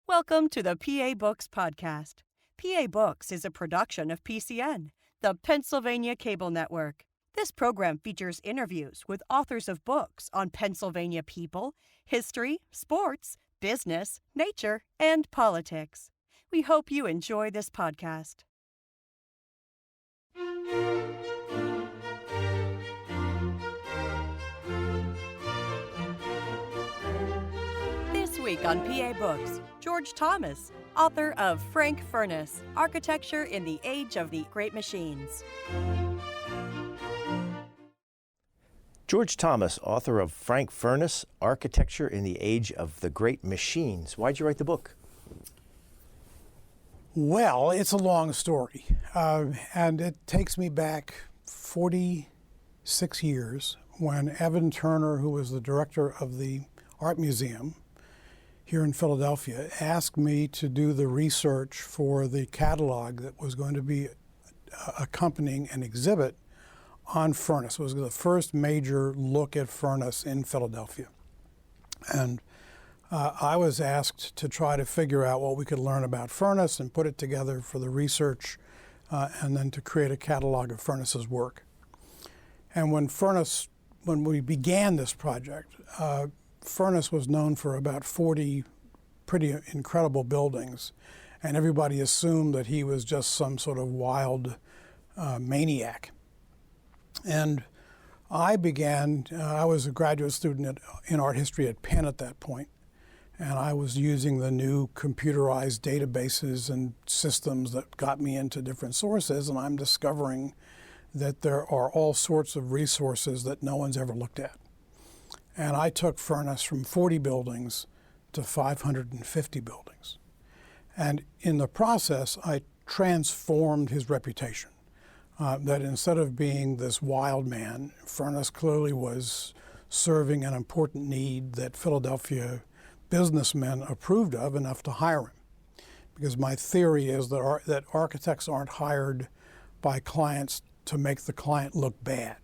Welcome to the PA Books podcast. PA Books is a production of PCN, the Pennsylvania Cable Network. This program features interviews with authors of books on Pennsylvania people, history, sports, business, nature, and politics. We hope you enjoy this podcast. This week on PA Books, George Thomas, author of Frank Furness, Architecture in the Age of the Great Machines. George Thomas, author of Frank Furness, Architecture in the Age of the Great Machines. Why'd you write the book? Well, it's a long story, and it takes me back 46 years when Evan Turner, who was the director of the Art Museum here in Philadelphia, asked me to do the research for the catalog that was going to be accompanying an exhibit on Furness. It was the first major look at Furness in Philadelphia. And I was asked to try to figure out what we could learn about Furness and put it together for the research and then to create a catalog of Furness's work. And when we began this project, Furness was known for about 40 pretty incredible buildings, and everybody assumed that he was just some sort of wild maniac. And I was a graduate student in art history at Penn at that point, and I was using the new computerized databases and systems that got me into different sources, and I'm discovering that there are all sorts of resources that no one's ever looked at. And I took Furness from 40 buildings to 550 buildings. And in the process, I transformed his reputation. That instead of being this wild man, Furness clearly was serving an important need that Philadelphia businessmen approved of enough to hire him. Because my theory is that architects aren't hired by clients to make the client look bad.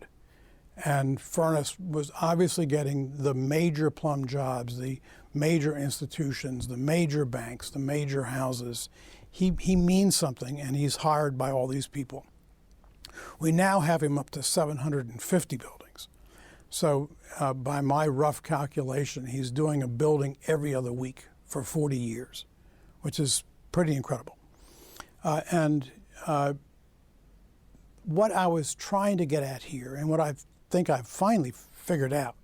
And Furness was obviously getting the major plum jobs, the major institutions, the major banks, the major houses. He means something, and he's hired by all these people. We now have him up to 750 buildings. So by my rough calculation, he's doing a building every other week for 40 years, which is pretty incredible. What I was trying to get at here, and what I think I've finally figured out,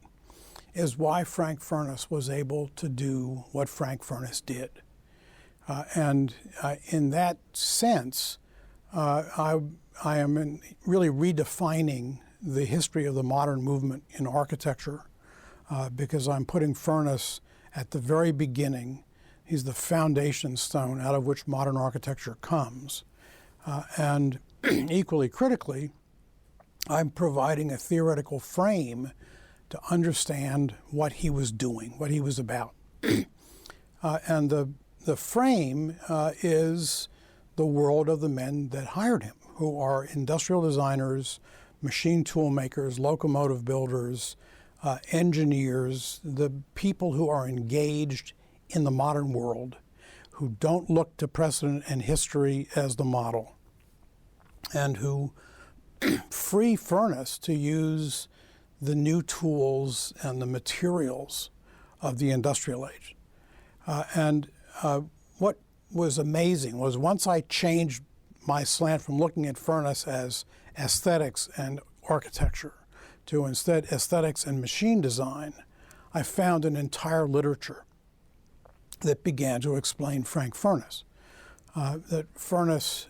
is why Frank Furness was able to do what Frank Furness did. In that sense, I am really redefining the history of the modern movement in architecture because I'm putting Furness at the very beginning. He's the foundation stone out of which modern architecture comes. And equally critically, I'm providing a theoretical frame to understand what he was doing, what he was about. And the frame is the world of the men that hired him, who are industrial designers, machine tool makers, locomotive builders, engineers, the people who are engaged in the modern world, who don't look to precedent and history as the model, and who free Furness to use the new tools and the materials of the industrial age. What was amazing was once I changed my slant from looking at Furness as aesthetics and architecture to instead aesthetics and machine design, I found an entire literature that began to explain Frank Furness. That Furness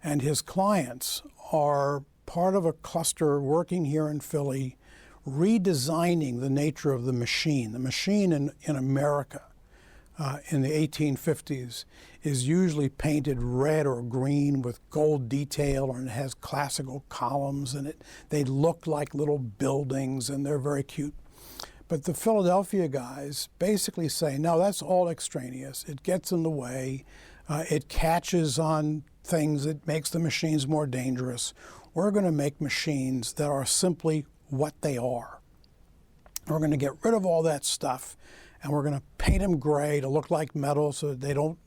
and his clients are part of a cluster working here in Philly, redesigning the nature of the machine. The machine in America in the 1850s is usually painted red or green with gold detail, and it has classical columns, and they look like little buildings, and they're very cute. But the Philadelphia guys basically say, no, that's all extraneous. It gets in the way. It catches on things. It makes the machines more dangerous. We're going to make machines that are simply what they are. We're going to get rid of all that stuff, and we're going to paint them gray to look like metal so that they don't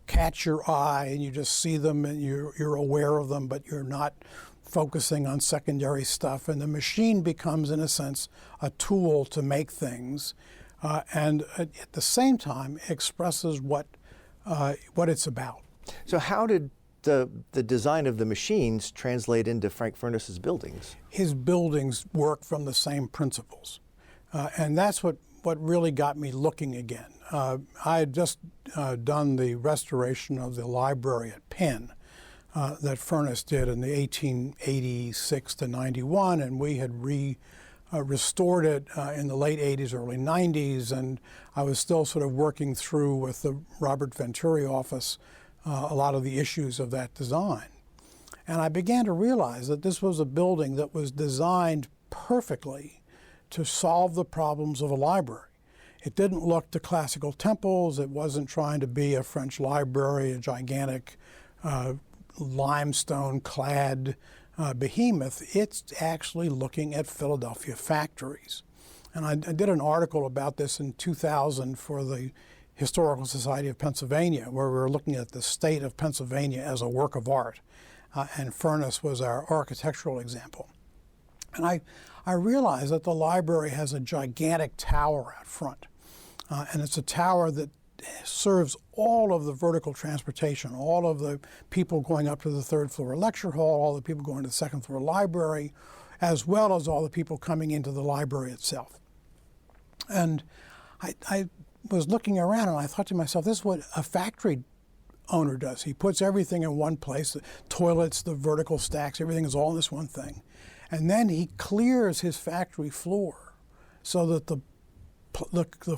catch your eye and you just see them and you're aware of them, but you're not focusing on secondary stuff. And the machine becomes, in a sense, a tool to make things, and at the same time expresses what it's about. So how did the design of the machines translate into Frank Furness's buildings? His buildings work from the same principles. And that's what really got me looking again. I had just done the restoration of the library at Penn that Furness did in the 1886 to 91, and we had restored it in the late 80s, early 90s, and I was still sort of working through with the Robert Venturi office a lot of the issues of that design. And I began to realize that this was a building that was designed perfectly to solve the problems of a library. It didn't look to classical temples. It wasn't trying to be a French library, a gigantic limestone-clad behemoth. It's actually looking at Philadelphia factories. And I did an article about this in 2000 for the Historical Society of Pennsylvania, where we were looking at the state of Pennsylvania as a work of art. And Furness was our architectural example. And I realized that the library has a gigantic tower out front. And it's a tower that serves all of the vertical transportation, all of the people going up to the third floor lecture hall, all the people going to the second floor library, as well as all the people coming into the library itself. And I was looking around and I thought to myself, this is what a factory owner does. He puts everything in one place, the toilets, the vertical stacks, everything is all in this one thing. And then he clears his factory floor so that the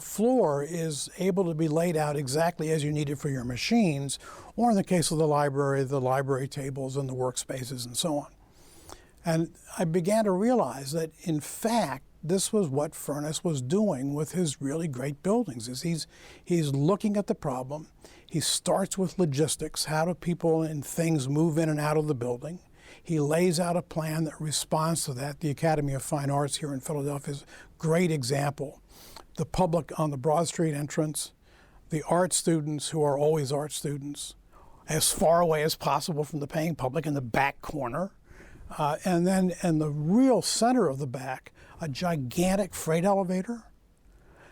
floor is able to be laid out exactly as you need it for your machines, or in the case of the library tables and the workspaces and so on. And I began to realize that, in fact, this was what Furness was doing with his really great buildings. Is he's looking at the problem. He starts with logistics. How do people and things move in and out of the building? He lays out a plan that responds to that. The Academy of Fine Arts here in Philadelphia is a great example. The public on the Broad Street entrance, the art students who are always art students, as far away as possible from the paying public in the back corner. And then in the real center of the back, a gigantic freight elevator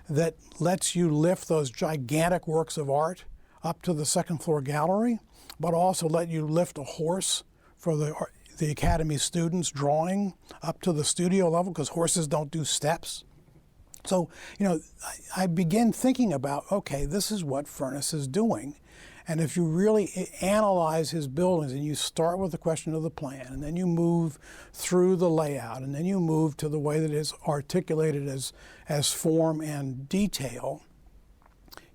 that lets you lift those gigantic works of art up to the second floor gallery, but also let you lift a horse for the Academy students drawing up to the studio level, because horses don't do steps. So, I begin thinking about, okay, this is what Furness is doing. And if you really analyze his buildings and you start with the question of the plan, and then you move through the layout, and then you move to the way that it is articulated as form and detail,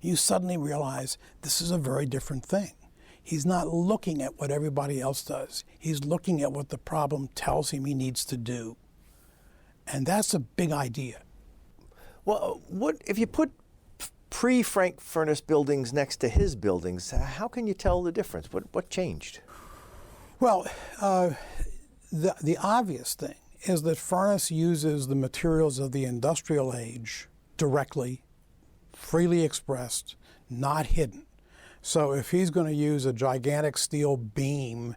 you suddenly realize this is a very different thing. He's not looking at what everybody else does. He's looking at what the problem tells him he needs to do. And that's a big idea. Well, what if you put pre-Frank Furness buildings next to his buildings, how can you tell the difference? What changed? Well, the obvious thing is that Furness uses the materials of the industrial age directly, freely expressed, not hidden. So if he's going to use a gigantic steel beam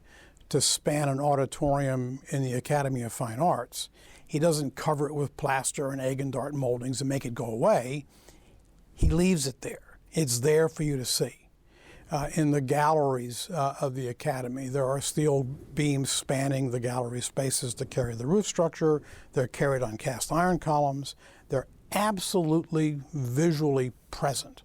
to span an auditorium in the Academy of Fine Arts, he doesn't cover it with plaster and egg and dart moldings and make it go away. He leaves it there. It's there for you to see. In the galleries of the Academy, there are steel beams spanning the gallery spaces to carry the roof structure. They're carried on cast iron columns. They're absolutely visually present.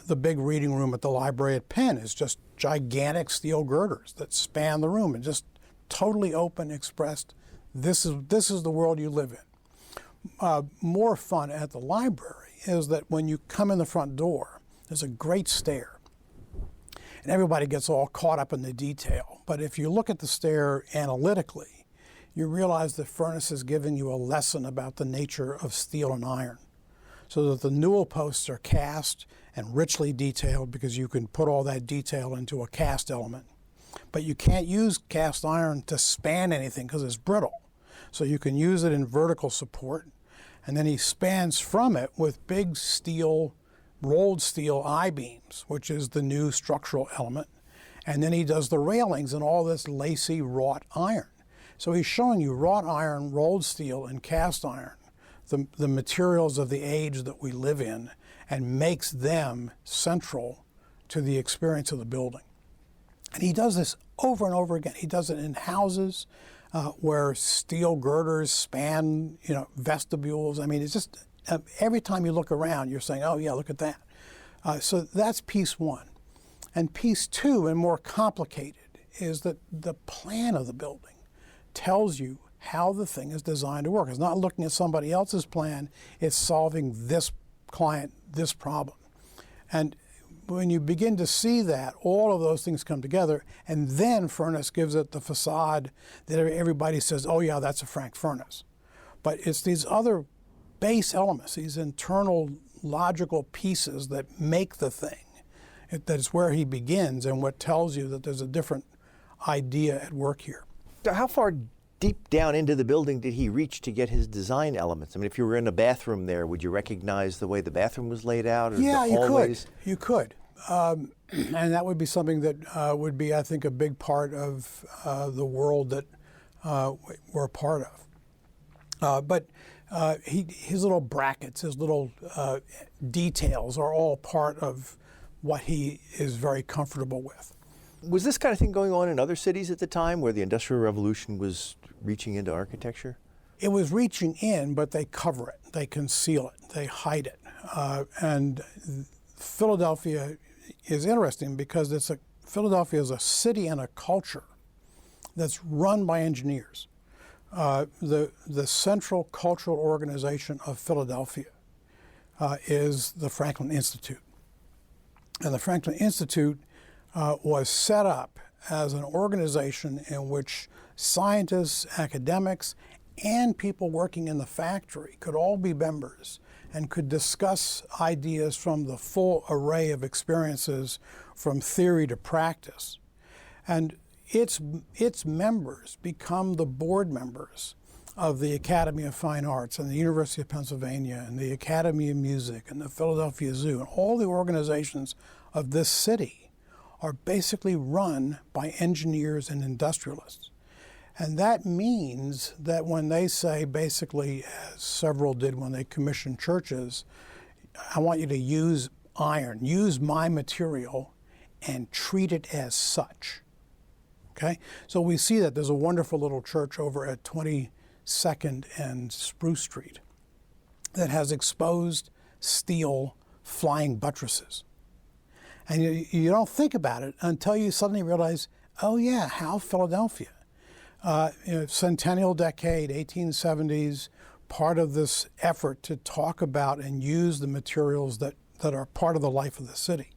The big reading room at the library at Penn is just gigantic steel girders that span the room and just totally open, expressed. This is the world you live in. More fun at the library is that when you come in the front door, there's a great stair. And everybody gets all caught up in the detail. But if you look at the stair analytically, you realize that Furness is giving you a lesson about the nature of steel and iron. So that the newel posts are cast and richly detailed because you can put all that detail into a cast element. But you can't use cast iron to span anything because it's brittle. So you can use it in vertical support. And then he spans from it with big steel rolled steel I-beams, which is the new structural element. And then he does the railings and all this lacy wrought iron. So he's showing you wrought iron, rolled steel, and cast iron, the materials of the age that we live in, and makes them central to the experience of the building. And he does this over and over again. He does it in houses where steel girders span, vestibules. I mean, it's just every time you look around, you're saying, oh yeah, look at that. So that's piece one. And piece two, and more complicated, is that the plan of the building tells you how the thing is designed to work. It's not looking at somebody else's plan, it's solving this client, this problem. And when you begin to see that, all of those things come together, and then Furness gives it the facade that everybody says, oh yeah, that's a Frank Furness. But it's these other base elements, these internal logical pieces that make the thing. That is where he begins and what tells you that there's a different idea at work here. So how far deep down into the building did he reach to get his design elements? I mean, if you were in a bathroom there, would you recognize the way the bathroom was laid out? Or yeah, the hallways? You could. And that would be something that would be, I think, a big part of the world that we're a part of. But his little brackets, his little details are all part of what he is very comfortable with. Was this kind of thing going on in other cities at the time where the Industrial Revolution was reaching into architecture? It was reaching in, but they cover it, they conceal it, they hide it. And Philadelphia is interesting because Philadelphia is a city and a culture that's run by engineers. The central cultural organization of Philadelphia is the Franklin Institute. And the Franklin Institute was set up as an organization in which scientists, academics, and people working in the factory could all be members and could discuss ideas from the full array of experiences from theory to practice. And its members become the board members of the Academy of Fine Arts and the University of Pennsylvania and the Academy of Music and the Philadelphia Zoo, and all the organizations of this city are basically run by engineers and industrialists. And that means that when they say, basically, as several did when they commissioned churches, I want you to use iron, use my material, and treat it as such. Okay? So we see that there's a wonderful little church over at 22nd and Spruce Street that has exposed steel flying buttresses. And you don't think about it until you suddenly realize, oh yeah, how Philadelphia. Centennial decade, 1870s, part of this effort to talk about and use the materials that are part of the life of the city.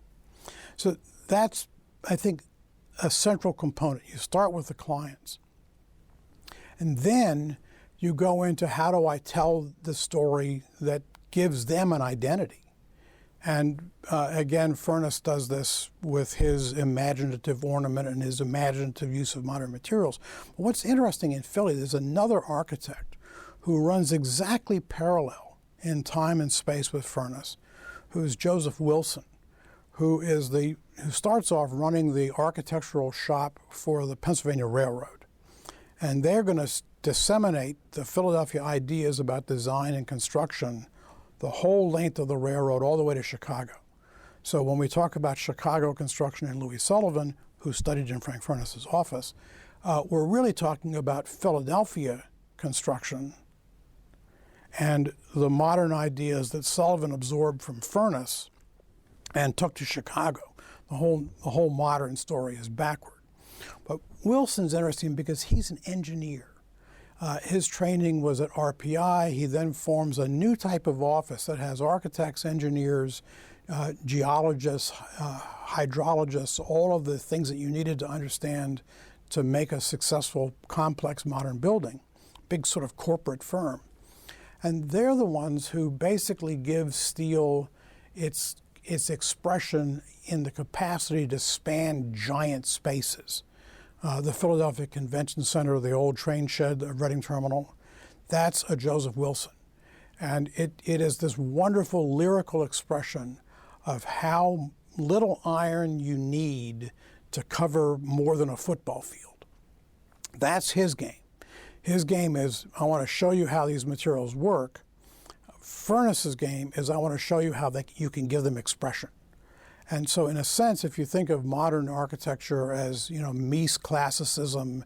So that's, I think, a central component. You start with the clients. And then you go into how do I tell the story that gives them an identity. And again, Furness does this with his imaginative ornament and his imaginative use of modern materials. But what's interesting in Philly, there's another architect who runs exactly parallel in time and space with Furness, who's Joseph Wilson, who starts off running the architectural shop for the Pennsylvania Railroad. And they're going to disseminate the Philadelphia ideas about design and construction the whole length of the railroad all the way to Chicago. So when we talk about Chicago construction and Louis Sullivan, who studied in Frank Furness's office, we're really talking about Philadelphia construction and the modern ideas that Sullivan absorbed from Furness and took to Chicago. The whole modern story is backward. But Wilson's interesting because he's an engineer. His training was at RPI. He then forms a new type of office that has architects, engineers, geologists, hydrologists, all of the things that you needed to understand to make a successful, complex modern building, big sort of corporate firm. And they're the ones who basically give steel its expression in the capacity to span giant spaces. The Philadelphia Convention Center, the old train shed, the Reading Terminal, that's a Joseph Wilson. And it is this wonderful lyrical expression of how little iron you need to cover more than a football field. That's his game. His game is, I want to show you how these materials work. Furness's game is, I want to show you how you can give them expression. And so in a sense, if you think of modern architecture as, Mies classicism,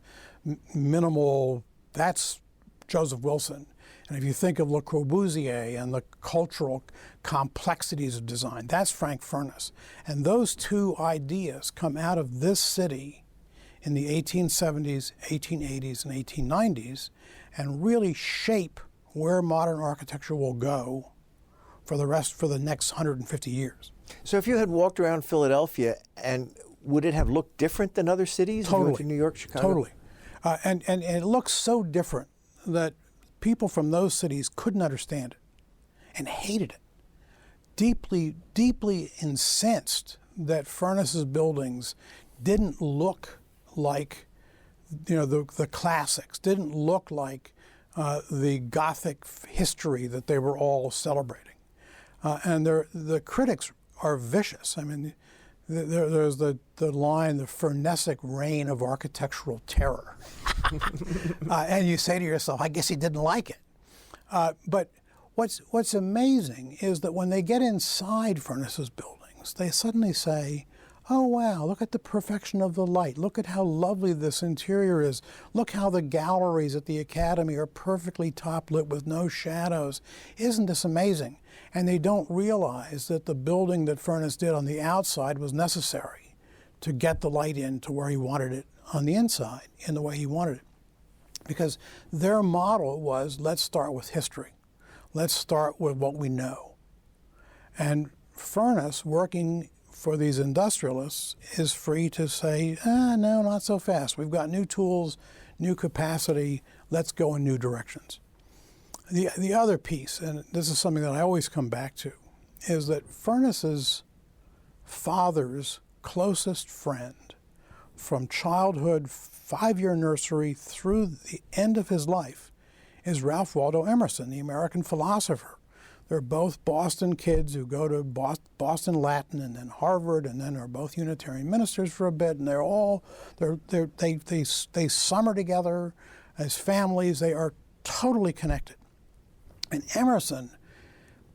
minimal, that's Joseph Wilson. And if you think of Le Corbusier and the cultural complexities of design, that's Frank Furness. And those two ideas come out of this city in the 1870s, 1880s, and 1890s and really shape where modern architecture will go for the next 150 years. So if you had walked around Philadelphia, and would it have looked different than other cities? Totally. If you went to New York, Chicago? Totally. And it looks so different that people from those cities couldn't understand it and hated it. Deeply, deeply incensed that Furness's buildings didn't look like, the classics, didn't look like the Gothic history that they were all celebrating. And the critics are vicious. I mean, there's the line, the Furnessic reign of architectural terror. And you say to yourself, I guess he didn't like it. But what's amazing is that when they get inside Furness's buildings, they suddenly say, oh, wow, look at the perfection of the light. Look at how lovely this interior is. Look how the galleries at the Academy are perfectly top-lit with no shadows. Isn't this amazing? And they don't realize that the building that Furness did on the outside was necessary to get the light in to where he wanted it on the inside, in the way he wanted it. Because their model was, let's start with history. Let's start with what we know. And Furness, working for these industrialists, is free to say, no, not so fast. We've got new tools, new capacity. Let's go in new directions. The other piece, and this is something that I always come back to, is that Furness's father's closest friend from childhood, 5-year nursery through the end of his life is Ralph Waldo Emerson, the American philosopher. They're both Boston kids who go to Boston Latin and then Harvard, and then are both Unitarian ministers for a bit, and they summer together as families. They are totally connected. And Emerson,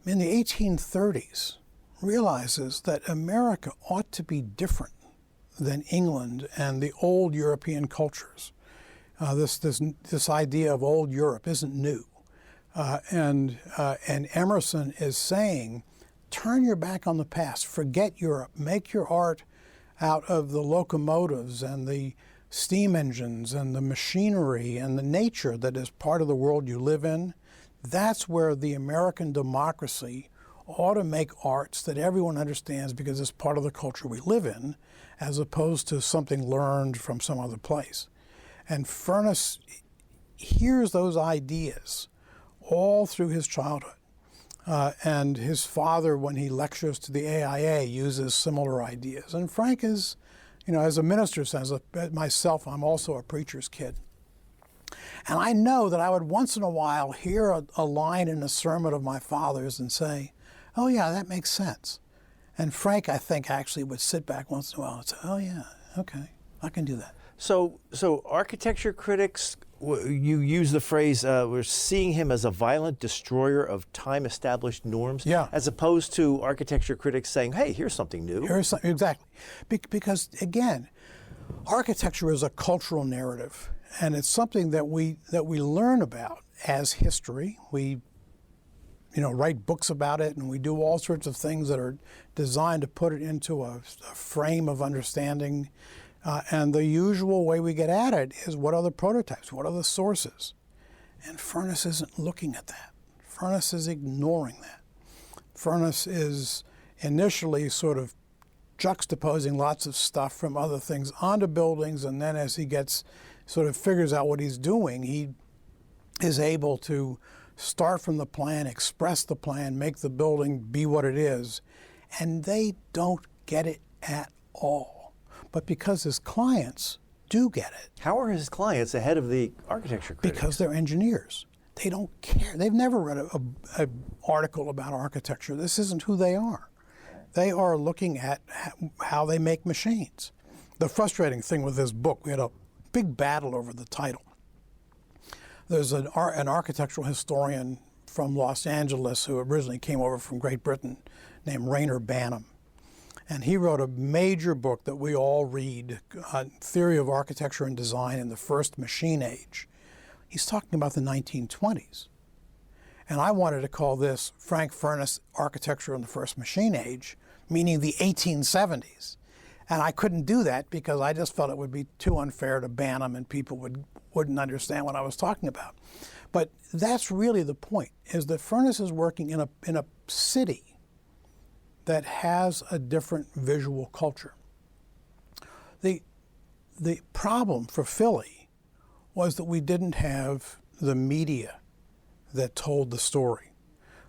in the 1830s, realizes that America ought to be different than England and the old European cultures. This idea of old Europe isn't new. And Emerson is saying, turn your back on the past, forget Europe, make your art out of the locomotives and the steam engines and the machinery and the nature that is part of the world you live in. That's where the American democracy ought to make arts that everyone understands because it's part of the culture we live in, as opposed to something learned from some other place. And Furness hears those ideas all through his childhood. And his father, when he lectures to the AIA, uses similar ideas. And Frank is, as a minister says, myself, I'm also a preacher's kid. And I know that I would once in a while hear a line in a sermon of my father's and say, oh yeah, that makes sense. And Frank, I think, actually would sit back once in a while and say, oh yeah, okay, I can do that. So architecture critics, you use the phrase, we're seeing him as a violent destroyer of time-established norms, yeah, as opposed to architecture critics saying, hey, here's something new. Exactly. Because, again, architecture is a cultural narrative, and it's something that we learn about as history. We write books about it, and we do all sorts of things that are designed to put it into a frame of understanding. And the usual way we get at it is, what are the prototypes? What are the sources? And Furness isn't looking at that. Furness is ignoring that. Furness is initially sort of juxtaposing lots of stuff from other things onto buildings, and then as he figures out what he's doing, he is able to start from the plan, express the plan, make the building be what it is. And they don't get it at all. But because his clients do get it. How are his clients ahead of the architecture critics? Because they're engineers. They don't care. They've never read an article about architecture. This isn't who they are. They are looking at how they make machines. The frustrating thing with this book, we had a big battle over the title. There's an architectural historian from Los Angeles who originally came over from Great Britain named Rayner Banham. And he wrote a major book that we all read, Theory of Architecture and Design in the First Machine Age. He's talking about the 1920s. And I wanted to call this Frank Furness Architecture in the First Machine Age, meaning the 1870s. And I couldn't do that because I just felt it would be too unfair to Banham and people wouldn't understand what I was talking about. But that's really the point, is that Furness is working in a city that has a different visual culture. The problem for Philly was that we didn't have the media that told the story.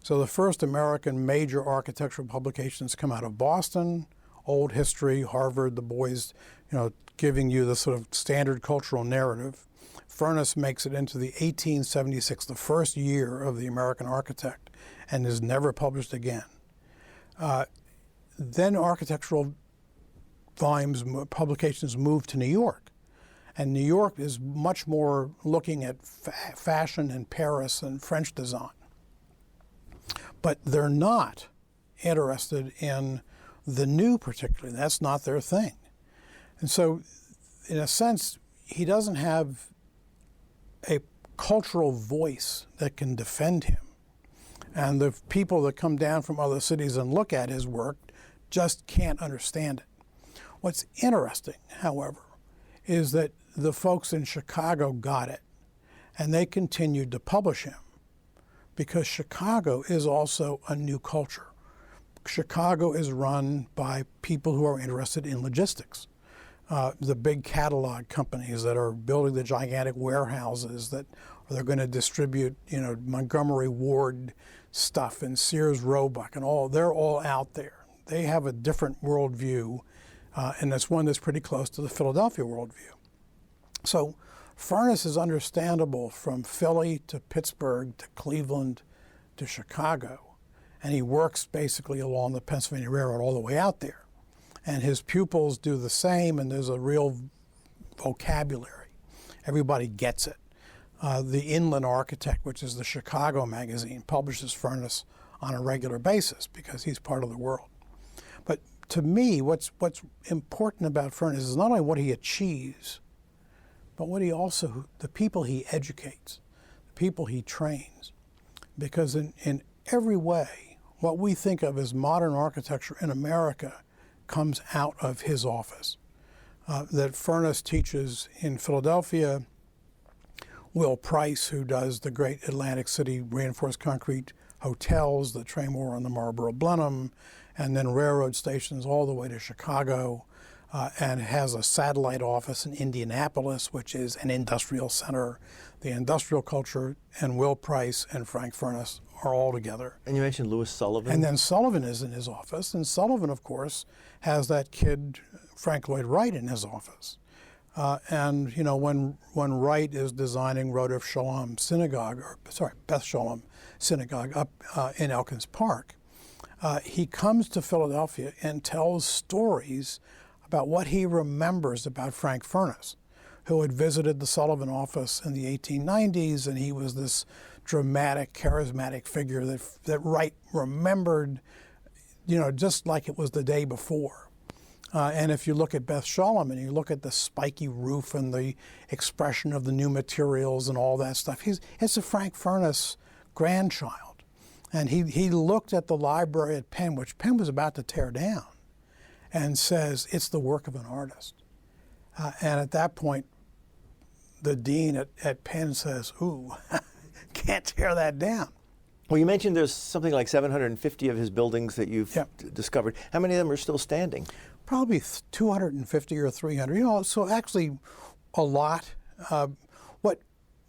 So the first American major architectural publications come out of Boston, Old History, Harvard, the boys, giving you the sort of standard cultural narrative. Furness makes it into the 1876, the first year of the American Architect, and is never published again. Then architectural volumes, publications moved to New York. And New York is much more looking at fashion in Paris and French design. But they're not interested in the new particularly. That's not their thing. And so, in a sense, he doesn't have a cultural voice that can defend him. And the people that come down from other cities and look at his work just can't understand it. What's interesting, however, is that the folks in Chicago got it, and they continued to publish him, because Chicago is also a new culture. Chicago is run by people who are interested in logistics. The big catalog companies that are building the gigantic warehouses that they're going to distribute, Montgomery Ward stuff and Sears Roebuck and they're all out there. They have a different worldview, and it's one that's pretty close to the Philadelphia worldview. So Furness is understandable from Philly to Pittsburgh to Cleveland to Chicago, and he works basically along the Pennsylvania Railroad all the way out there. And his pupils do the same, and there's a real vocabulary. Everybody gets it. The Inland Architect, which is the Chicago magazine, publishes Furness on a regular basis because he's part of the world. But to me, what's important about Furness is not only what he achieves, but what the people he educates, the people he trains. Because in every way, what we think of as modern architecture in America comes out of his office. That Furness teaches in Philadelphia. Will Price, who does the great Atlantic City reinforced concrete hotels, the Traymore and the Marlboro Blenheim, and then railroad stations all the way to Chicago, and has a satellite office in Indianapolis, which is an industrial center. The industrial culture and Will Price and Frank Furness are all together. And you mentioned Louis Sullivan. And then Sullivan is in his office, and Sullivan, of course, has that kid, Frank Lloyd Wright, in his office. And when Wright is designing Beth Shalom Synagogue up in Elkins Park, he comes to Philadelphia and tells stories about what he remembers about Frank Furness, who had visited the Sullivan office in the 1890s, and he was this dramatic, charismatic figure that Wright remembered, just like it was the day before. And if you look at Beth Shalom and you look at the spiky roof and the expression of the new materials and all that stuff, it's a Frank Furness grandchild. And he looked at the library at Penn, which Penn was about to tear down, and says, it's the work of an artist. And at that point, the dean at Penn says, ooh, can't tear that down. Well, you mentioned there's something like 750 of his buildings that you've discovered. How many of them are still standing? Probably 250 or 300. So actually a lot.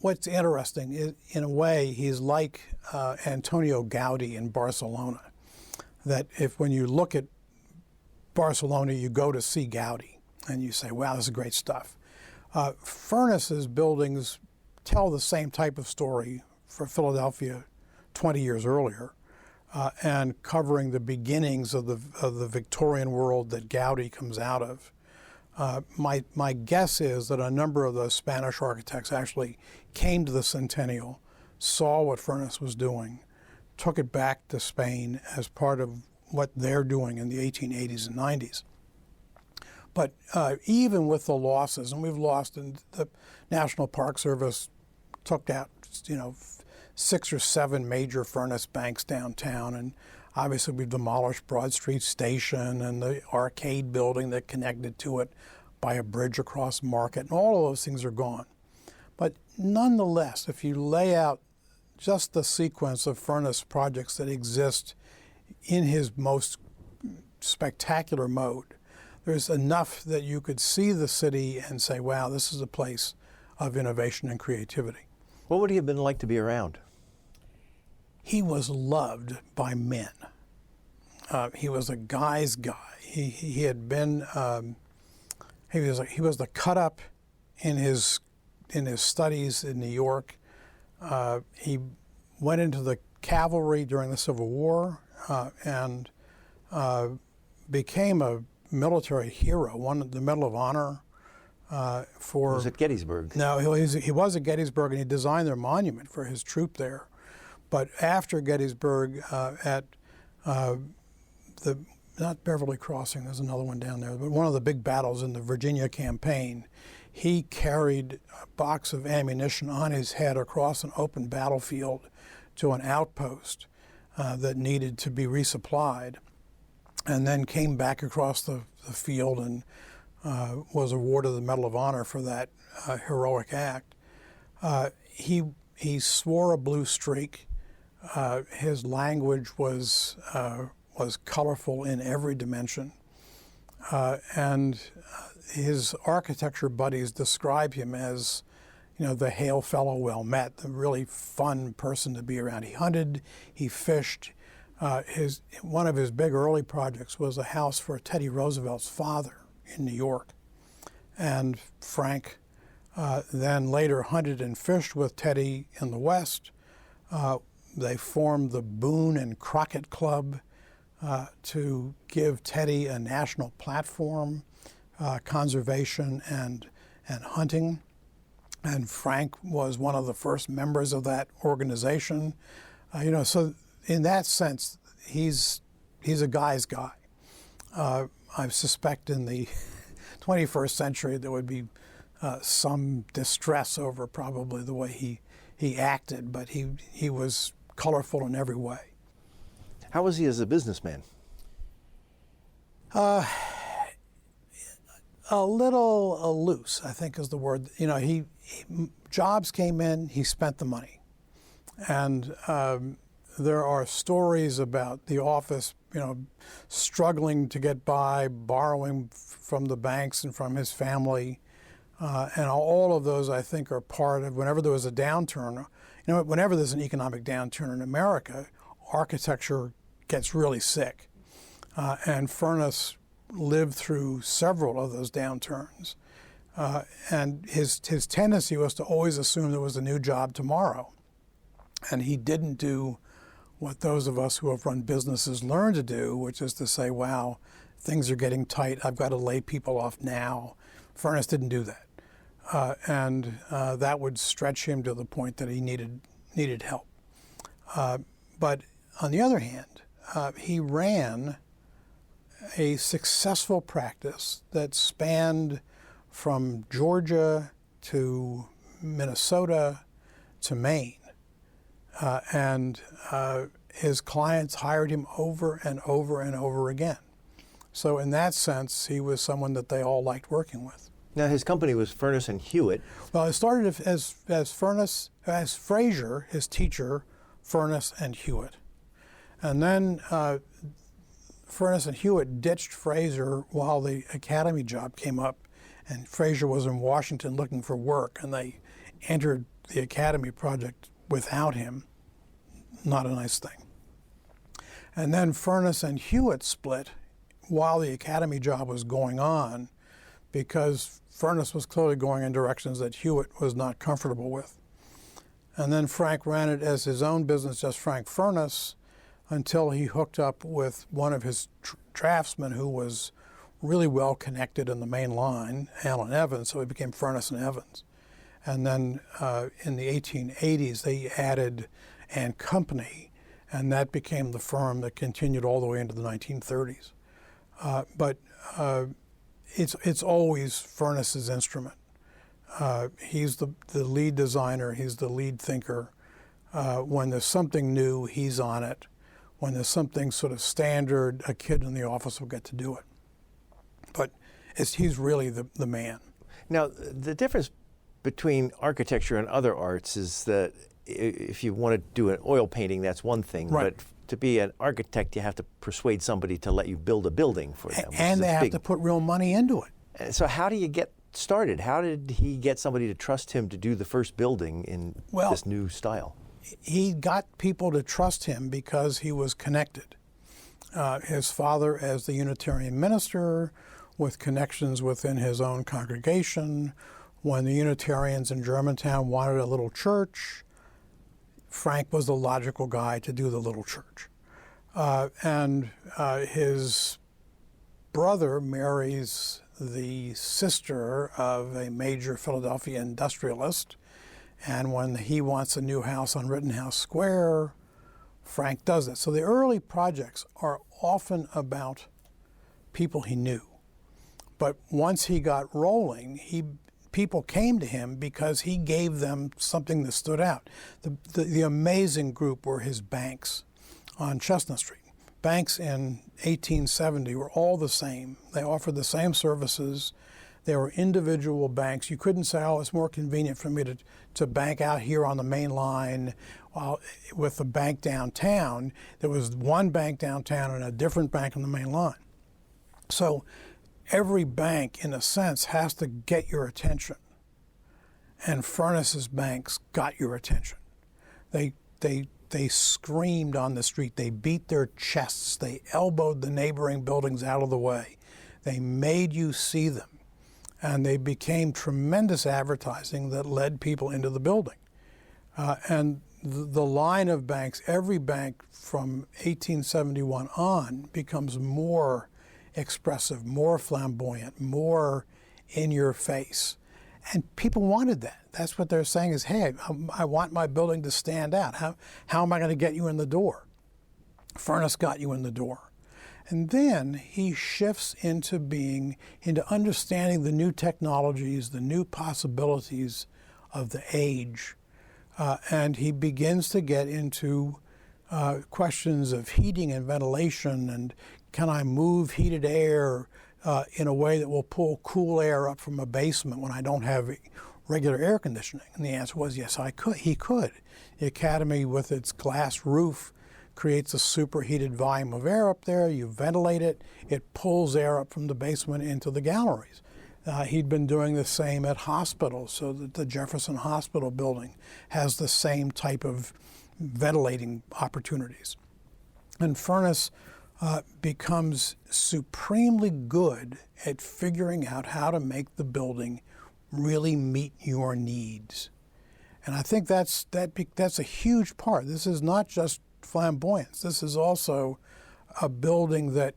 What's interesting is, in a way, he's like Antonio Gaudi in Barcelona. That when you look at Barcelona, you go to see Gaudi, and you say, wow, this is great stuff. Furness's buildings tell the same type of story for Philadelphia 20 years earlier. and covering the beginnings of the Victorian world that Gaudi comes out of. My guess is that a number of those Spanish architects actually came to the Centennial, saw what Furness was doing, took it back to Spain as part of what they're doing in the 1880s and 90s. But even with the losses, and we've lost, and the National Park Service took out, 6 or 7 major furnace banks downtown, and obviously we've demolished Broad Street Station and the arcade building that connected to it by a bridge across Market, and all of those things are gone. But nonetheless, if you lay out just the sequence of furnace projects that exist in his most spectacular mode, there's enough that you could see the city and say, wow, this is a place of innovation and creativity. What would he have been like to be around? He was loved by men. He was a guy's guy. He had been he was the cut up in his studies in New York. He went into the cavalry during the Civil War and became a military hero. Won the Medal of Honor for. Was at Gettysburg? No, he was at Gettysburg, and he designed their monument for his troop there. But after Gettysburg, at not Beverly Crossing, there's another one down there, but one of the big battles in the Virginia campaign, he carried a box of ammunition on his head across an open battlefield to an outpost that needed to be resupplied, and then came back across the field and was awarded the Medal of Honor for that heroic act. He swore a blue streak. His language was colorful in every dimension, and his architecture buddies describe him as, the hail fellow well met, the really fun person to be around. He hunted, he fished. One of his big early projects was a house for Teddy Roosevelt's father in New York, and Frank then later hunted and fished with Teddy in the West. They formed the Boone and Crockett Club to give Teddy a national platform, conservation and hunting. And Frank was one of the first members of that organization. So in that sense, he's a guy's guy. I suspect in the 21st century there would be some distress over probably the way he acted, but he was colorful in every way. How was he as a businessman? A little loose, I think is the word. Jobs came in, he spent the money. And there are stories about the office, struggling to get by, borrowing from the banks and from his family. And all of those, I think, are part of whenever there was a downturn. Whenever there's an economic downturn in America, architecture gets really sick. And Furness lived through several of those downturns. And his tendency was to always assume there was a new job tomorrow. And he didn't do what those of us who have run businesses learn to do, which is to say, wow, things are getting tight, I've got to lay people off now. Furness didn't do that. And that would stretch him to the point that he needed help. But on the other hand, he ran a successful practice that spanned from Georgia to Minnesota to Maine. And his clients hired him over and over and over again. So in that sense, he was someone that they all liked working with. Now, his company was Furness and Hewitt. Well, it started as Fraser, his teacher, Furness and Hewitt. And then Furness and Hewitt ditched Fraser while the academy job came up, and Fraser was in Washington looking for work, and they entered the academy project without him. Not a nice thing. And then Furness and Hewitt split while the academy job was going on, because Furness was clearly going in directions that Hewitt was not comfortable with. And then Frank ran it as his own business, just Frank Furness, until he hooked up with one of his draftsmen who was really well connected in the main line, Allen Evans, so he became Furness and Evans. And then in the 1880s, they added and Company, and that became the firm that continued all the way into the 1930s. But it's always Furness's instrument. He's the lead designer, he's the lead thinker. When there's something new, he's on it. When there's something sort of standard, a kid in the office will get to do it. But he's really the man. Now, the difference between architecture and other arts is that if you want to do an oil painting, that's one thing. Right. But to be an architect, you have to persuade somebody to let you build a building for them. And they have to put real money into it. So how do you get started? How did he get somebody to trust him to do the first building in this new style? He got people to trust him because he was connected. His father, as the Unitarian minister, with connections within his own congregation. When the Unitarians in Germantown wanted a little church, Frank was the logical guy to do the little church. And his brother marries the sister of a major Philadelphia industrialist. And when he wants a new house on Rittenhouse Square, Frank does it. So the early projects are often about people he knew. But once he got rolling, people came to him because he gave them something that stood out. The amazing group were his banks on Chestnut Street. Banks in 1870 were all the same. They offered the same services. They were individual banks. You couldn't say, oh, it's more convenient for me to bank out here on the main line with the bank downtown. There was one bank downtown and a different bank on the main line. So every bank, in a sense, has to get your attention. And Furness's banks got your attention. They screamed on the street. They beat their chests. They elbowed the neighboring buildings out of the way. They made you see them. And they became tremendous advertising that led people into the building. And the line of banks, every bank from 1871 on becomes more expressive, more flamboyant, more in your face. And people wanted that. That's what they're saying is, hey, I want my building to stand out. How am I going to get you in the door? Furness got you in the door. And then he shifts into understanding the new technologies, the new possibilities of the age. And he begins to get into questions of heating and ventilation, and can I move heated air in a way that will pull cool air up from a basement when I don't have regular air conditioning? And the answer was yes, I could. He could. The Academy, with its glass roof, creates a superheated volume of air up there. You ventilate it. It pulls air up from the basement into the galleries. He'd been doing the same at hospitals, so that the Jefferson Hospital building has the same type of ventilating opportunities. And Furness becomes supremely good at figuring out how to make the building really meet your needs. And I think that's a huge part. This is not just flamboyance. This is also a building that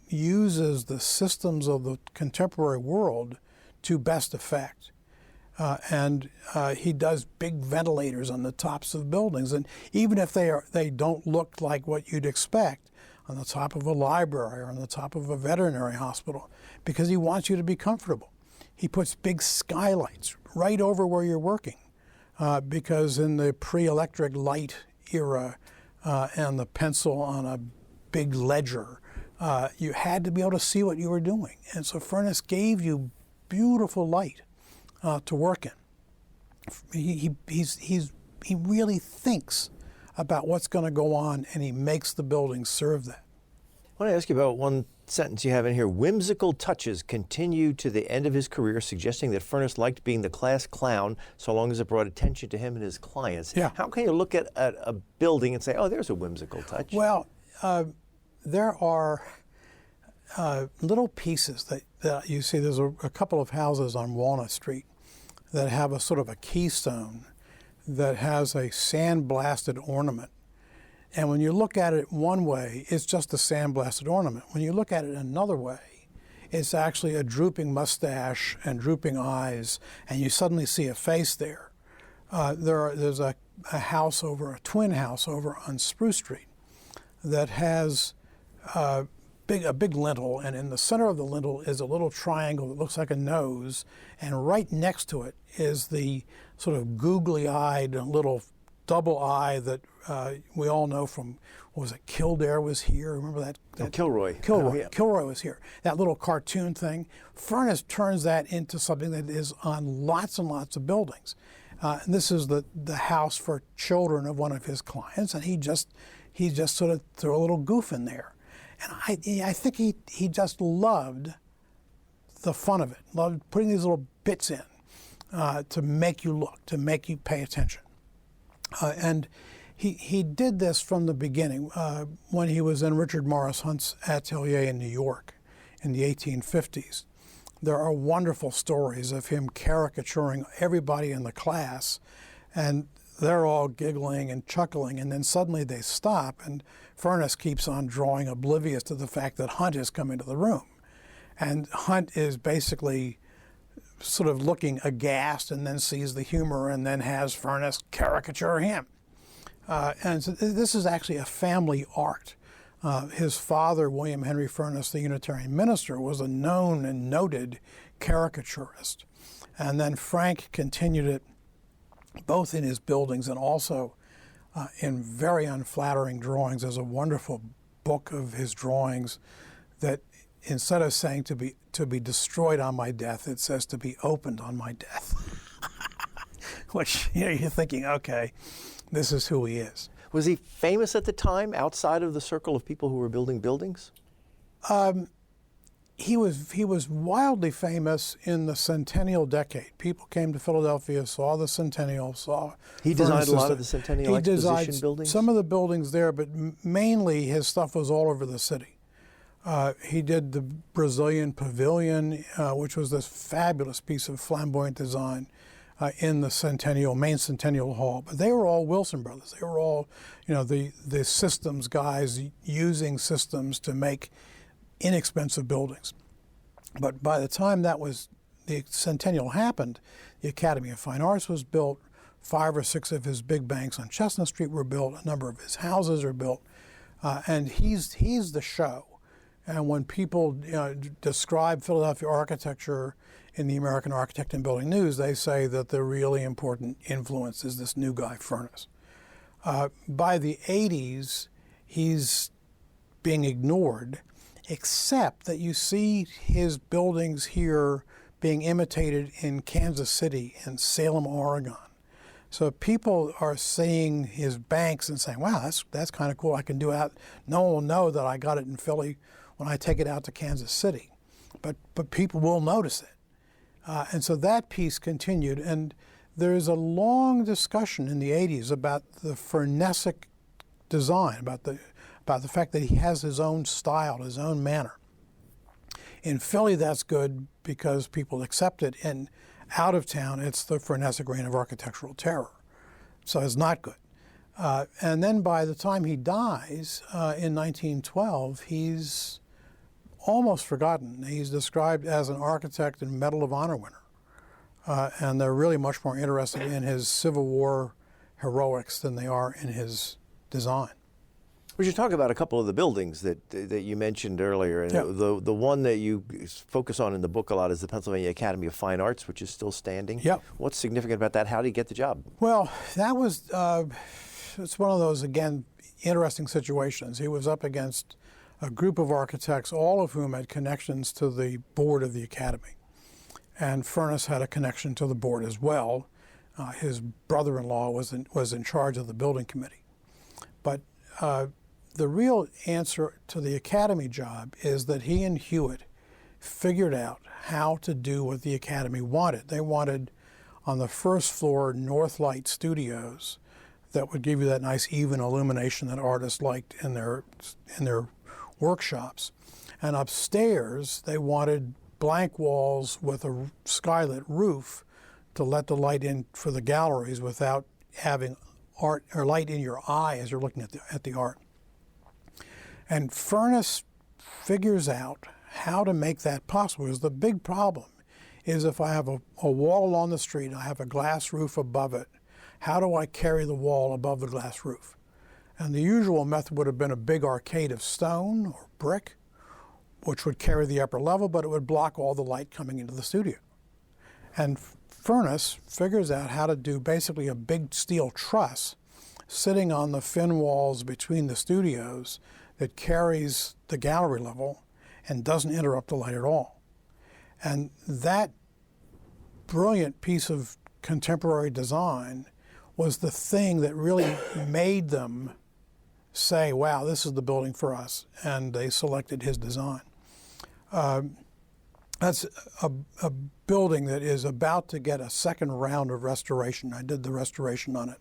uses the systems of the contemporary world to best effect. And he does big ventilators on the tops of buildings. And even if they don't look like what you'd expect, on the top of a library or on the top of a veterinary hospital, because he wants you to be comfortable. He puts big skylights right over where you're working, because in the pre-electric light era and the pencil on a big ledger, you had to be able to see what you were doing. And so Furness gave you beautiful light to work in. He really thinks about what's going to go on, and he makes the building serve that. I want to ask you about one sentence you have in here. Whimsical touches continued to the end of his career, suggesting that Furness liked being the class clown so long as it brought attention to him and his clients. Yeah. How can you look at a building and say, oh, there's a whimsical touch? Well, there are little pieces that you see. There's a couple of houses on Walnut Street that have a sort of a keystone that has a sandblasted ornament. And when you look at it one way, it's just a sandblasted ornament. When you look at it another way, it's actually a drooping mustache and drooping eyes, and you suddenly see a face there. There's a twin house over on Spruce Street that has a big lintel, and in the center of the lintel is a little triangle that looks like a nose, and right next to it is the sort of googly-eyed little double eye that we all know from, what was it, Kildare was here, remember that? Kilroy. Kilroy. Oh, yeah. Kilroy was here. That little cartoon thing. Furness turns that into something that is on lots and lots of buildings. And this is the house for children of one of his clients, and he just sort of threw a little goof in there. And I think he just loved the fun of it, loved putting these little bits in to make you look, to make you pay attention. And he did this from the beginning when he was in Richard Morris Hunt's atelier in New York in the 1850s. There are wonderful stories of him caricaturing everybody in the class, and they're all giggling and chuckling, and then suddenly they stop, and Furness keeps on drawing, oblivious to the fact that Hunt has come into the room. And Hunt is basically sort of looking aghast, and then sees the humor, and then has Furness caricature him. And so this is actually a family art. His father, William Henry Furness, the Unitarian minister, was a known and noted caricaturist. And then Frank continued it both in his buildings and also in very unflattering drawings. There's a wonderful book of his drawings that, instead of saying to be destroyed on my death, it says to be opened on my death. Which, you're thinking, okay, this is who he is. Was he famous at the time outside of the circle of people who were building buildings? He was wildly famous in the Centennial decade. People came to Philadelphia, saw the Centennial, saw. He designed a lot of the Centennial Exposition buildings? Some of the buildings there, but mainly his stuff was all over the city. He did the Brazilian Pavilion, which was this fabulous piece of flamboyant design in the main Centennial Hall. But they were all Wilson brothers. They were all, the systems guys using systems to make inexpensive buildings. But by the time the Centennial happened, the Academy of Fine Arts was built, 5 or 6 of his big banks on Chestnut Street were built, a number of his houses are built, and he's the show. And when people describe Philadelphia architecture in the American Architect and Building News, they say that the really important influence is this new guy, Furness. By the 80s, he's being ignored, except that you see his buildings here being imitated in Kansas City and Salem, Oregon. So people are seeing his banks and saying, wow, that's kind of cool. I can do that. No one will know that I got it in Philly when I take it out to Kansas City. But people will notice it. And so that piece continued. And there's a long discussion in the 80s about the Furnessic design, about the fact that he has his own style, his own manner. In Philly, that's good because people accept it. And out of town, it's the Furnessic reign of architectural terror. So it's not good. And then by the time he dies in 1912, he's almost forgotten. He's described as an architect and Medal of Honor winner. And they're really much more interested in his Civil War heroics than they are in his design. We should talk about a couple of the buildings that you mentioned earlier. And the one that you focus on in the book a lot is the Pennsylvania Academy of Fine Arts, which is still standing. Yep. What's significant about that? How did he get the job? Well, that was, it's one of those, again, interesting situations. He was up against a group of architects, all of whom had connections to the board of the Academy. And Furness had a connection to the board as well. His brother-in-law was in charge of the building committee. But the real answer to the Academy job is that he and Hewitt figured out how to do what the Academy wanted. They wanted, on the first floor, North Light studios that would give you that nice even illumination that artists liked in their workshops. And upstairs, they wanted blank walls with a skylit roof to let the light in for the galleries without having art or light in your eye as you're looking at the art. And Furness figures out how to make that possible. Because the big problem is if I have a wall along the street, I have a glass roof above it, how do I carry the wall above the glass roof? And the usual method would have been a big arcade of stone or brick, which would carry the upper level, but it would block all the light coming into the studio. And Furness figures out how to do basically a big steel truss sitting on the fin walls between the studios that carries the gallery level and doesn't interrupt the light at all. And that brilliant piece of contemporary design was the thing that really made them say, wow, this is the building for us, and they selected his design. That's a building that is about to get a second round of restoration. I did the restoration on it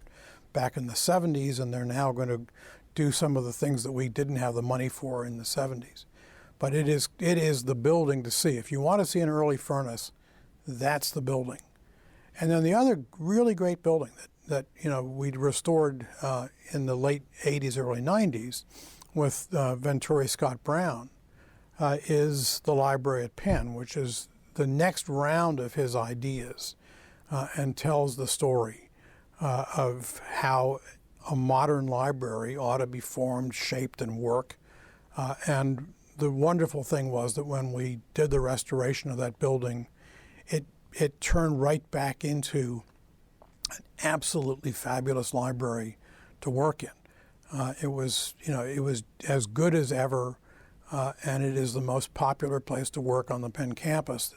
back in the 70s, and they're now going to do some of the things that we didn't have the money for in the 70s. But it is the building to see. If you want to see an early Furness, that's the building. And then the other really great building that we'd restored in the late 80s, early 90s with Venturi Scott Brown is the library at Penn, which is the next round of his ideas and tells the story of how a modern library ought to be formed, shaped, and work. And the wonderful thing was that when we did the restoration of that building, it turned right back into an absolutely fabulous library to work in. It was as good as ever, and it is the most popular place to work on the Penn campus.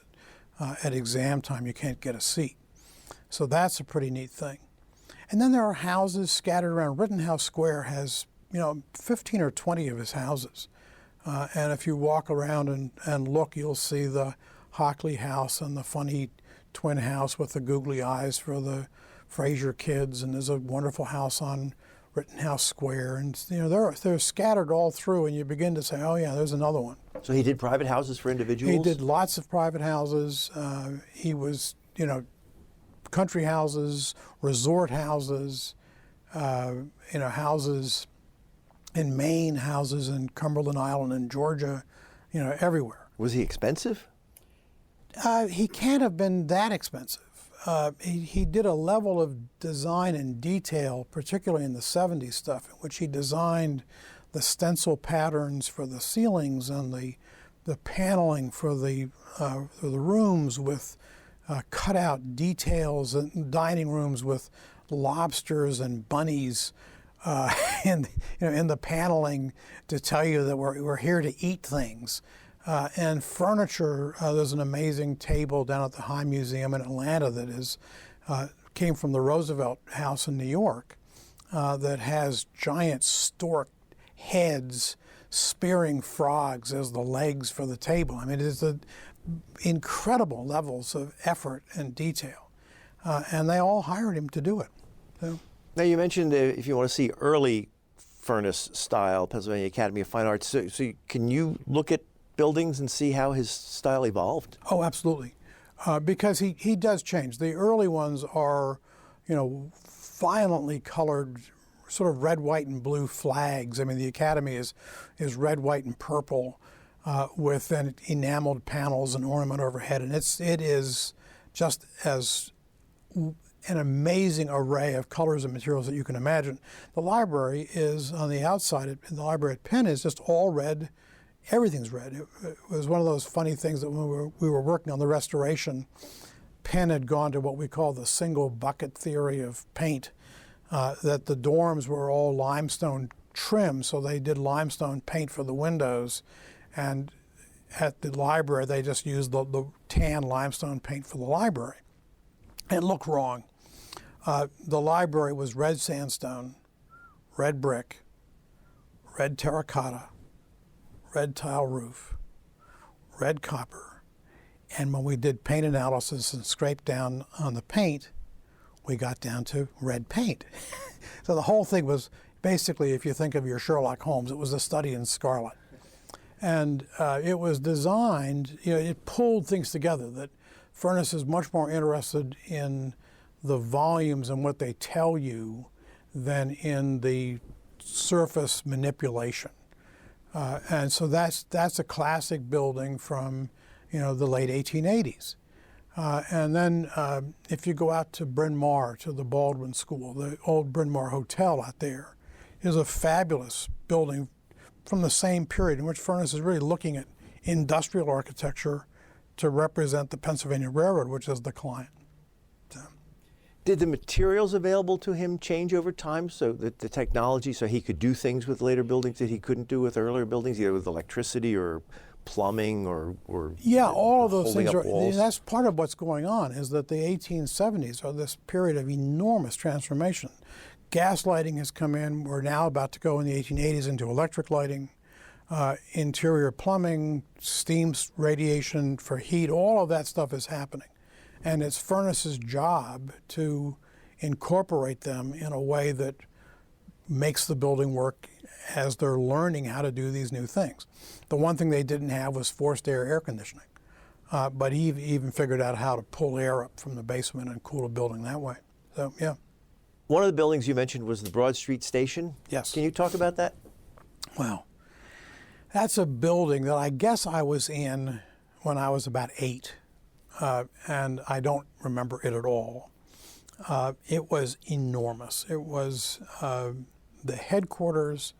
At exam time, you can't get a seat. So that's a pretty neat thing. And then there are houses scattered around. Rittenhouse Square has 15 or 20 of his houses. And if you walk around and look, you'll see the Hockley house and the funny twin house with the googly eyes for the Fraser kids, and there's a wonderful house on Rittenhouse Square, and they're scattered all through, and you begin to say, oh yeah, there's another one. So he did private houses for individuals? He did lots of private houses. He was, country houses, resort houses, houses in Maine, houses in Cumberland Island in Georgia, everywhere. Was he expensive? He can't have been that expensive. He did a level of design and detail, particularly in the 70s stuff, in which he designed the stencil patterns for the ceilings and the paneling for the rooms with cutout details, and dining rooms with lobsters and bunnies in the paneling to tell you that we're here to eat things. And furniture, there's an amazing table down at the High Museum in Atlanta that came from the Roosevelt House in New York that has giant stork heads spearing frogs as the legs for the table. I mean, it's incredible levels of effort and detail. And they all hired him to do it. So. Now, you mentioned if you want to see early Furness style, Pennsylvania Academy of Fine Arts, so can you look at buildings and see how his style evolved? Oh, absolutely. Because he does change. The early ones are, violently colored, sort of red, white, and blue flags. I mean, the Academy is red, white, and purple with then enameled panels and ornament overhead. And it is just as an amazing array of colors and materials that you can imagine. The library is on the outside. The library at Penn is just all red. Everything's red. It was one of those funny things that when we were working on the restoration, Penn had gone to what we call the single bucket theory of paint, that the dorms were all limestone trim, so they did limestone paint for the windows, and at the library they just used the tan limestone paint for the library. It looked wrong. The library was red sandstone, red brick, red terracotta, red tile roof, red copper, and when we did paint analysis and scraped down on the paint, we got down to red paint. So the whole thing was basically, if you think of your Sherlock Holmes, it was a study in scarlet. And it was designed, it pulled things together, that Furness is much more interested in the volumes and what they tell you than in the surface manipulation. And so that's a classic building from, the late 1880s. And then if you go out to Bryn Mawr, to the Baldwin School, the old Bryn Mawr Hotel out there is a fabulous building from the same period in which Furness is really looking at industrial architecture to represent the Pennsylvania Railroad, which is the client. So. Did the materials available to him change over time, so that the technology, so he could do things with later buildings that he couldn't do with earlier buildings, either with electricity or plumbing or yeah, all of those things walls? That's part of what's going on, is that the 1870s are this period of enormous transformation. Gas lighting has come in. We're now about to go in the 1880s into electric lighting, interior plumbing, steam radiation for heat. All of that stuff is happening. And it's Furness's job to incorporate them in a way that makes the building work as they're learning how to do these new things. The one thing they didn't have was forced air conditioning. But he even figured out how to pull air up from the basement and cool a building that way. So, yeah. One of the buildings you mentioned was the Broad Street Station. Yes. Can you talk about that? Well, that's a building that I guess I was in when I was about 8, and I don't remember it at all. It was enormous. It was the headquarters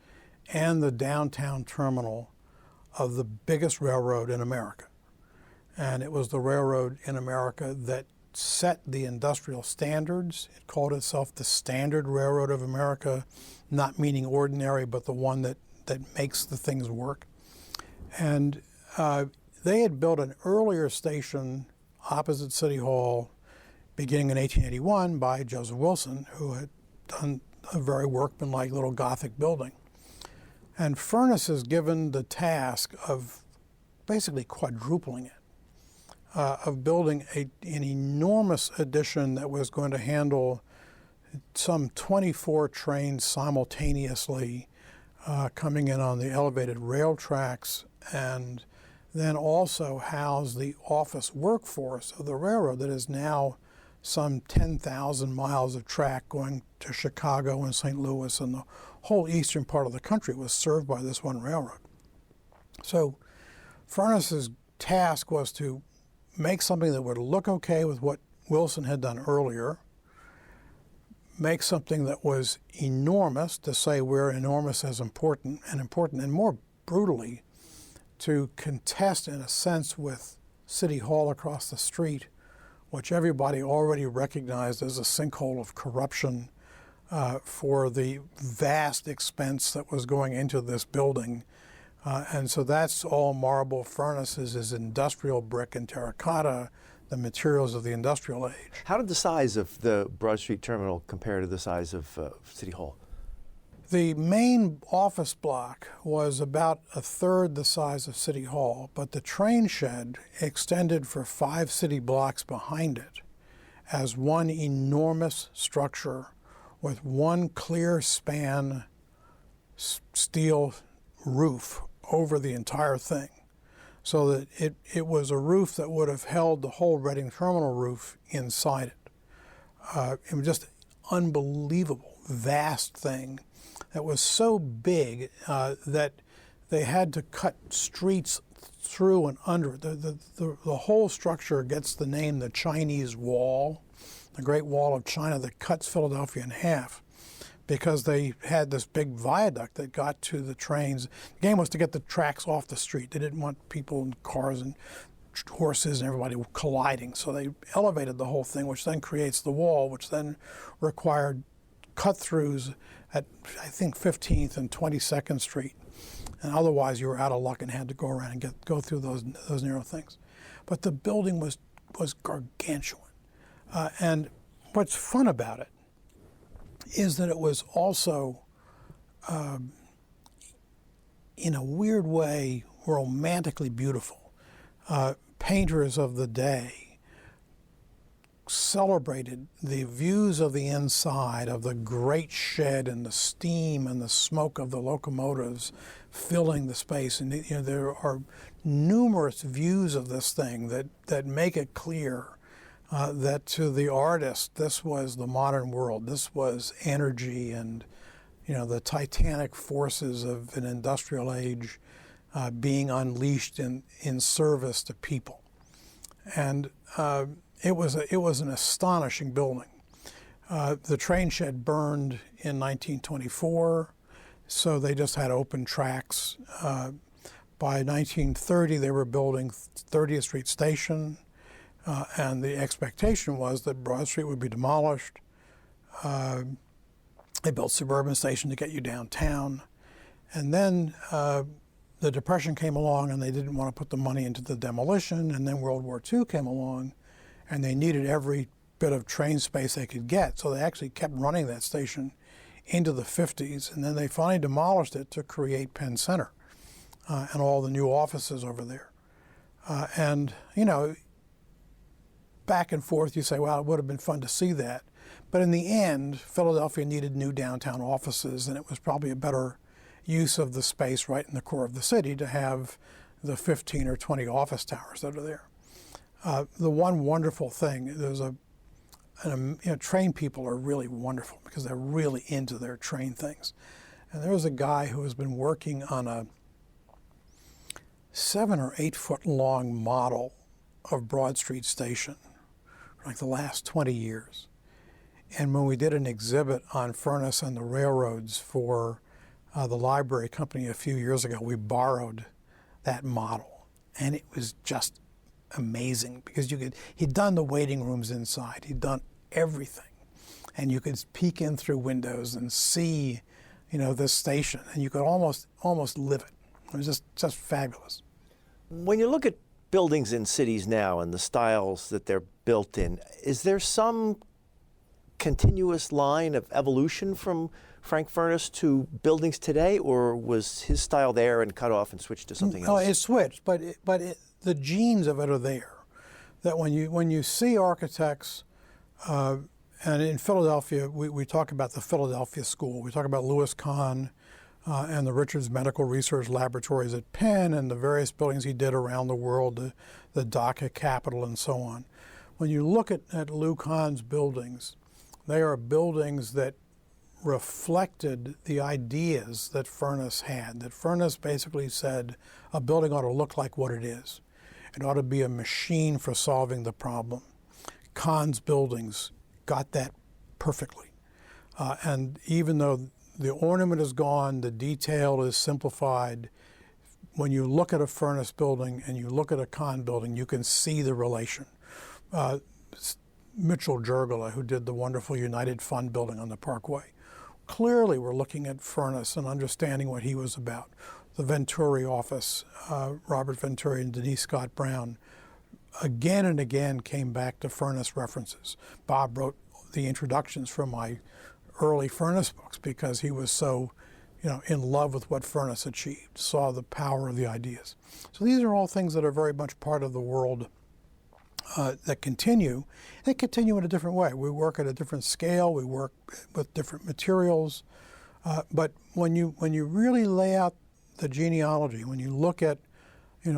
and the downtown terminal of the biggest railroad in America. And it was the railroad in America that set the industrial standards. It called itself the Standard Railroad of America, not meaning ordinary, but the one that makes the things work. And they had built an earlier station opposite City Hall beginning in 1881 by Joseph Wilson, who had done a very workmanlike little Gothic building. And Furness is given the task of basically quadrupling it. Of building an enormous addition that was going to handle some 24 trains simultaneously coming in on the elevated rail tracks, and then also house the office workforce of the railroad that is now some 10,000 miles of track going to Chicago and St. Louis, and the whole eastern part of the country was served by this one railroad. So Furness's task was to make something that would look okay with what Wilson had done earlier, make something that was enormous, to say we're enormous as important, and more brutally, to contest in a sense with City Hall across the street, which everybody already recognized as a sinkhole of corruption for the vast expense that was going into this building. And so that's all marble. Furnaces is industrial brick and terracotta, the materials of the industrial age. How did the size of the Broad Street Terminal compare to the size of City Hall? The main office block was about a third the size of City Hall, but the train shed extended for 5 city blocks behind it as one enormous structure with one clear span steel roof over the entire thing, so that it was a roof that would have held the whole Reading Terminal roof inside it. It was just unbelievable, vast thing that was so big that they had to cut streets through and under it. The whole structure gets the name the Chinese Wall, the Great Wall of China that cuts Philadelphia in half, because they had this big viaduct that got to the trains. The game was to get the tracks off the street. They didn't want people and cars and horses and everybody colliding, so they elevated the whole thing, which then creates the wall, which then required cut-throughs at, I think, 15th and 22nd Street. And otherwise you were out of luck and had to go around and go through those narrow things. But the building was gargantuan. And what's fun about it is that it was also, in a weird way, romantically beautiful. Painters of the day celebrated the views of the inside of the great shed and the steam and the smoke of the locomotives filling the space. And there are numerous views of this thing that make it clear that to the artist, this was the modern world. This was energy and, the titanic forces of an industrial age being unleashed in service to people. And it was an astonishing building. The train shed burned in 1924, so they just had open tracks. By 1930, they were building 30th Street Station, and the expectation was that Broad Street would be demolished. They built Suburban Station to get you downtown. And then the Depression came along, and they didn't want to put the money into the demolition, and then World War II came along, and they needed every bit of train space they could get, so they actually kept running that station into the 50s, and then they finally demolished it to create Penn Center and all the new offices over there. And back and forth you say, well, it would have been fun to see that. But in the end, Philadelphia needed new downtown offices, and it was probably a better use of the space right in the core of the city to have the 15 or 20 office towers that are there. The one wonderful thing, train people are really wonderful because they're really into their train things. And there was a guy who has been working on a 7 or 8 foot long model of Broad Street Station for like the last 20 years. And when we did an exhibit on Furness and the railroads for the library company a few years ago, we borrowed that model. And it was just amazing because he'd done the waiting rooms inside. He'd done everything. And you could peek in through windows and see, this station, and you could almost live it. It was just fabulous. When you look at buildings in cities now and the styles that they're built in, is there some continuous line of evolution from Frank Furness to buildings today, or was his style there and cut off and switched to something else? No, it switched, but the genes of it are there. That when you see architects, and in Philadelphia, we talk about the Philadelphia School. We talk about Louis Kahn and the Richards Medical Research Laboratories at Penn and the various buildings he did around the world, the DACA Capitol and so on. When you look at Lou Kahn's buildings, they are buildings that reflected the ideas that Furness had. That Furness basically said a building ought to look like what it is. It ought to be a machine for solving the problem. Kahn's buildings got that perfectly. And even though the ornament is gone, the detail is simplified, when you look at a Furness building and you look at a Kahn building, you can see the relation. Mitchell Jergala, who did the wonderful United Fund building on the Parkway, clearly we're looking at Furness and understanding what he was about. The Venturi office, Robert Venturi and Denise Scott Brown, again and again came back to Furness references. Bob wrote the introductions for my early Furness books because he was so, in love with what Furness achieved, saw the power of the ideas. So these are all things that are very much part of the world that continue. They continue in a different way. We work at a different scale. We work with different materials. But when you really lay out the genealogy, when you look at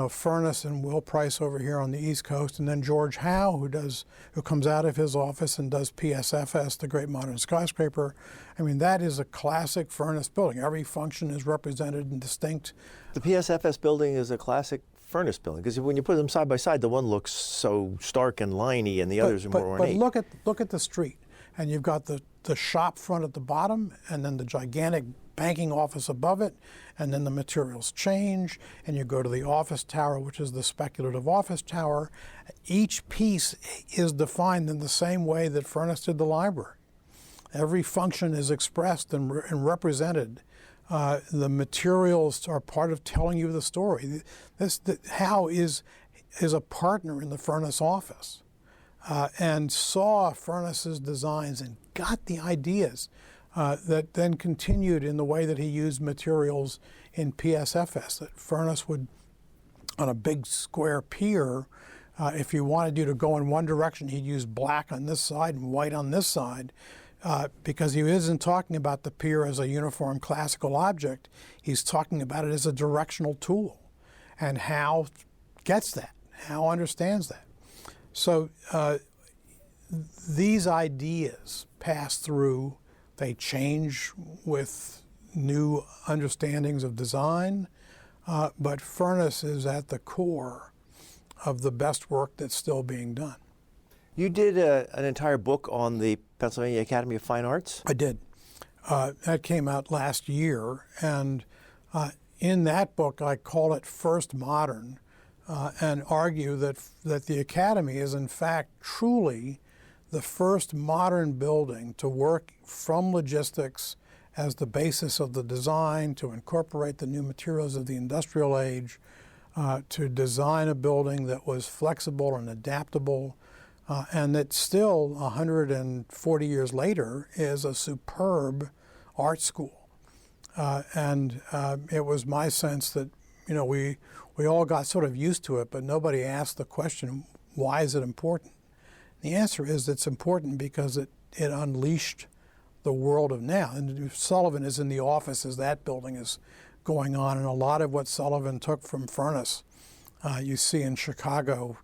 Furness and Will Price over here on the East Coast, and then George Howe, who comes out of his office and does PSFS, the Great Modern Skyscraper. I mean, that is a classic Furness building. Every function is represented and distinct. The PSFS building is a classic Furness building because when you put them side by side, the one looks so stark and liney, and the others are more ornate. But look at the street, and you've got the shop front at the bottom, and then the gigantic banking office above it, and then the materials change, and you go to the office tower, which is the speculative office tower. Each piece is defined in the same way that Furness did the library. Every function is expressed and represented. The materials are part of telling you the story. Howe is a partner in the Furness office and saw Furness's designs and got the ideas that then continued in the way that he used materials in PSFS. That Furness would, on a big square pier, if you wanted you to go in one direction, he'd use black on this side and white on this side. Because he isn't talking about the pier as a uniform classical object, he's talking about it as a directional tool. And Howe gets that, Howe understands that. So these ideas pass through, they change with new understandings of design, but Furness is at the core of the best work that's still being done. You did an entire book on the Pennsylvania Academy of Fine Arts? I did. That came out last year, and in that book I call it First Modern, and argue that the Academy is in fact truly the first modern building to work from logistics as the basis of the design, to incorporate the new materials of the industrial age, to design a building that was flexible and adaptable, and that still 140 years later is a superb art school. And it was my sense that, we all got sort of used to it, but nobody asked the question, why is it important? The answer is it's important because it unleashed the world of now. And Sullivan is in the office as that building is going on, and a lot of what Sullivan took from Furness, you see in Chicago,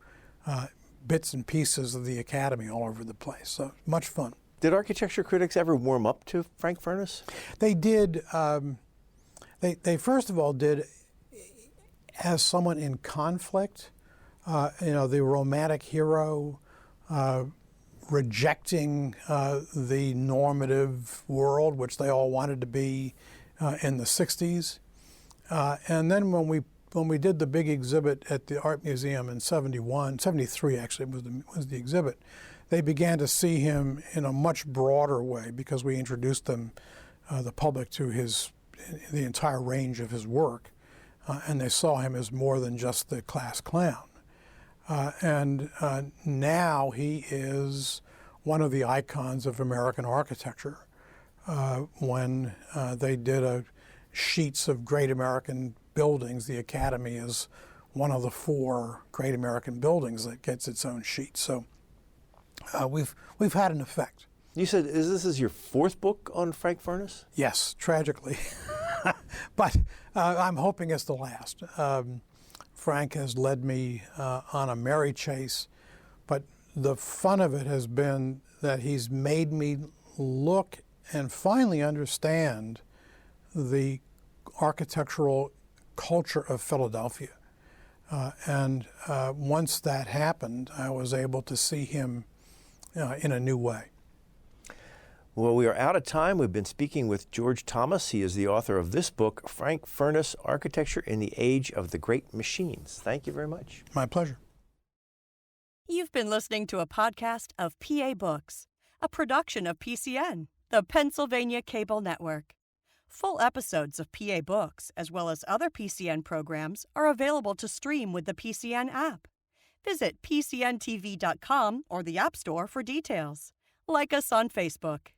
bits and pieces of the Academy all over the place. So much fun. Did architecture critics ever warm up to Frank Furness? They did. They first of all did as someone in conflict. The romantic hero, rejecting the normative world, which they all wanted to be in the 60s. And then when we did the big exhibit at the Art Museum in 73 actually was the exhibit, they began to see him in a much broader way because we introduced the public to the entire range of his work, and they saw him as more than just the class clown. And now he is one of the icons of American architecture. When they did sheets of great American buildings, the Academy is one of the 4 great American buildings that gets its own sheet. So we've had an effect. You said this is your 4th book on Frank Furness? Yes, tragically. But I'm hoping it's the last. Frank has led me on a merry chase, but the fun of it has been that he's made me look and finally understand the architectural culture of Philadelphia. And once that happened, I was able to see him in a new way. Well, we are out of time. We've been speaking with George Thomas. He is the author of this book, Frank Furness, Architecture in the Age of the Great Machines. Thank you very much. My pleasure. You've been listening to a podcast of PA Books, a production of PCN, the Pennsylvania Cable Network. Full episodes of PA Books, as well as other PCN programs, are available to stream with the PCN app. Visit PCNTV.com or the App Store for details. Like us on Facebook.